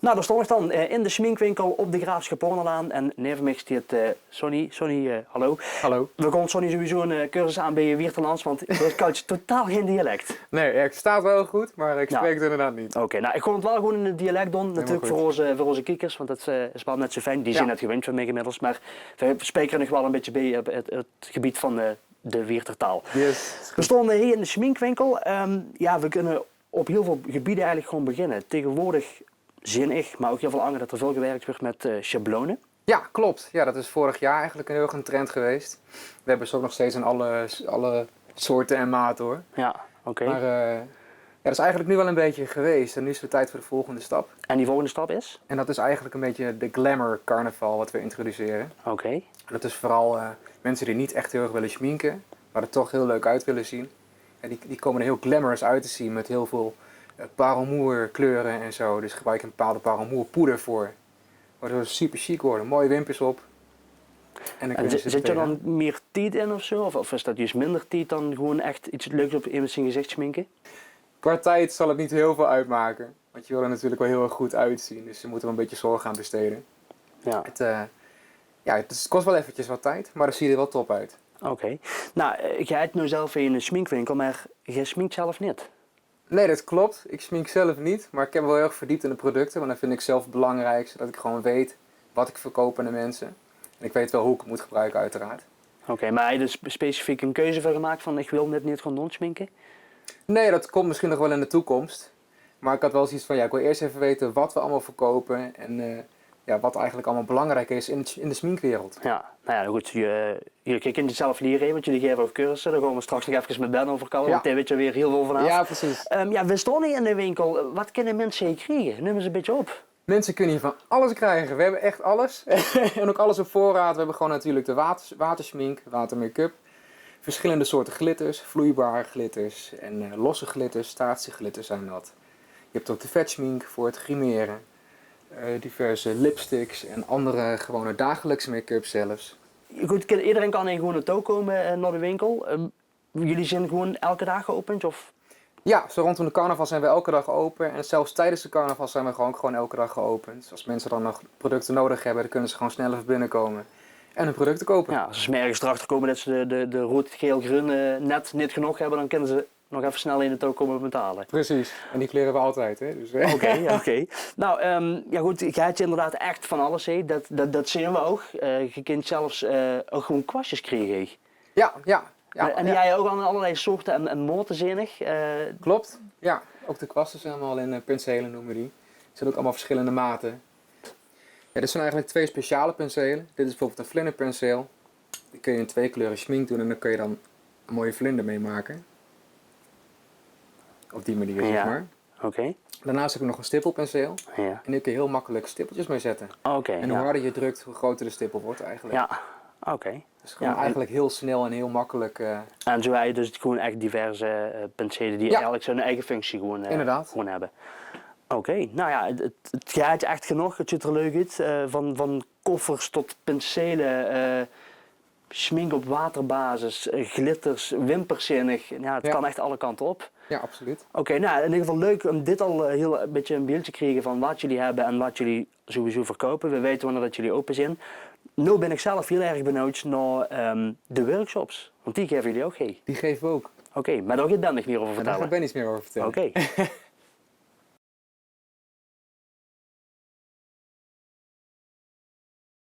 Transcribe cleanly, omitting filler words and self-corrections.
Nou, daar stond ik dan in de schminkwinkel op de Graafsche Poornerlaan en neven mij staat Sonny. Sonny, hallo. Hallo. We konden Sonny sowieso een cursus aan bij Wiertelands, want deze coach totaal geen dialect. Nee, ik sta wel goed, maar ik spreek het inderdaad niet. Oké, nou ik kon het wel gewoon in het dialect doen, natuurlijk voor onze kijkers, want dat is wel net zo fijn. Die zijn net gewend van mij inmiddels, maar we spreken nog wel een beetje bij het gebied van de Wiertertaal. Yes. We stonden hier in de schminkwinkel. We kunnen op heel veel gebieden eigenlijk gewoon beginnen. Tegenwoordig zie ik, maar ook heel veel anderen, dat er veel gewerkt wordt met schablonen. Ja, klopt. Ja, dat is vorig jaar eigenlijk een heel erg een trend geweest. We hebben ze ook nog steeds in alle soorten en maten hoor. Ja, oké. Maar dat is eigenlijk nu wel een beetje geweest en nu is het tijd voor de volgende stap. En die volgende stap is? En dat is eigenlijk een beetje de glamour carnaval wat we introduceren. Oké. En dat is vooral mensen die niet echt heel erg willen schminken, maar er toch heel leuk uit willen zien. En die komen er heel glamorous uit te zien met heel veel parelmoer kleuren en zo. Dus gebruik een bepaalde parelmoer poeder voor. Waardoor ze super chic worden, mooie wimpers op. En zit je dan meer tijd in of zo? Of is dat juist minder tijd dan gewoon echt iets leuks op iemand zijn gezicht schminken? Qua tijd zal het niet heel veel uitmaken. Want je wil er natuurlijk wel heel erg goed uitzien. Dus je moet er wel een beetje zorg aan besteden. Ja. Het kost wel eventjes wat tijd, maar dan zie je er wel top uit. Oké. Nou, je hebt nu zelf in een schminkwinkel, maar je schminkt zelf niet. Nee, dat klopt. Ik schmink zelf niet. Maar ik heb me wel heel erg verdiept in de producten. Want dat vind ik zelf belangrijk. Zodat ik gewoon weet wat ik verkoop aan de mensen. En ik weet wel hoe ik het moet gebruiken uiteraard. Oké, maar heb je er specifiek een keuze voor gemaakt van ik wil dit niet gewoon schminken? Nee, dat komt misschien nog wel in de toekomst. Maar ik had wel zoiets van, ik wil eerst even weten wat we allemaal verkopen. En wat eigenlijk allemaal belangrijk is in de schminkwereld. Ja, nou ja, goed. Jullie kunt het zelf leren, want jullie geven ook cursussen. Daar gaan we straks nog even met Ben over kallen, want daar weet je weer heel veel vanaf. Ja, precies. We staan hier in de winkel. Wat kunnen mensen hier krijgen? Neem eens een beetje op. Mensen kunnen hier van alles krijgen. We hebben echt alles. En ook alles op voorraad. We hebben gewoon natuurlijk de waterschmink, watermake-up. Verschillende soorten glitters, vloeibare glitters en losse glitters, statieglitters zijn dat. Je hebt ook de vetschmink voor het grimeren. Diverse lipsticks en andere gewone dagelijkse make-up zelfs. Goed, iedereen kan gewoon naartoe komen naar de winkel. Jullie zijn gewoon elke dag geopend? Of? Ja, zo rondom de carnaval zijn we elke dag open. En zelfs tijdens de carnaval zijn we gewoon elke dag geopend. Dus als mensen dan nog producten nodig hebben, dan kunnen ze gewoon sneller binnenkomen en hun producten kopen. Ja, als ze ergens erachter komen dat ze de rood, geel, groen net niet genoeg hebben, dan kunnen ze nog even snel in de toon komen betalen. Precies, en die kleren we altijd. Dus, Oké. Nou, goed, je hebt inderdaad echt van alles. Hè. Dat zien we ook. Je kunt zelfs ook gewoon kwastjes krijgen. Ja. En jij ook aan allerlei soorten en maten zinnig. Klopt, ja. Ook de kwasten zijn allemaal in penselen noemen we die. Er zijn ook allemaal verschillende maten. Ja, dit zijn eigenlijk twee speciale penselen. Dit is bijvoorbeeld een vlinderpenseel. Die kun je in 2 kleuren schmink doen en dan kun je dan een mooie vlinder mee maken. Op die manier, zeg maar. Oké. Daarnaast heb ik nog een stippelpenseel. Ja. En daar kun je heel makkelijk stippeltjes mee zetten. Oké. En hoe harder je drukt, hoe groter de stippel wordt eigenlijk. Ja, oké. Dus gewoon eigenlijk heel snel en heel makkelijk. En zo heb je dus gewoon echt diverse penselen die eigenlijk zijn eigen functie gewoon hebben. Oké, nou ja, het gaat echt genoeg. Het ziet er leuk uit. Van koffers tot penselen, schmink op waterbasis, glitters, wimperzinnig. Ja, het kan echt alle kanten op. Ja, absoluut. Oké, nou in ieder geval leuk om dit al heel een beetje een beeld te krijgen van wat jullie hebben en wat jullie sowieso verkopen. We weten wanneer dat jullie open zijn. Nu ben ik zelf heel erg benieuwd naar de workshops, want die geven jullie ook. Die geven we ook. Oké, maar daar gaat Ben nog meer over vertellen. Daar gaat Ben iets meer over vertellen. Oké.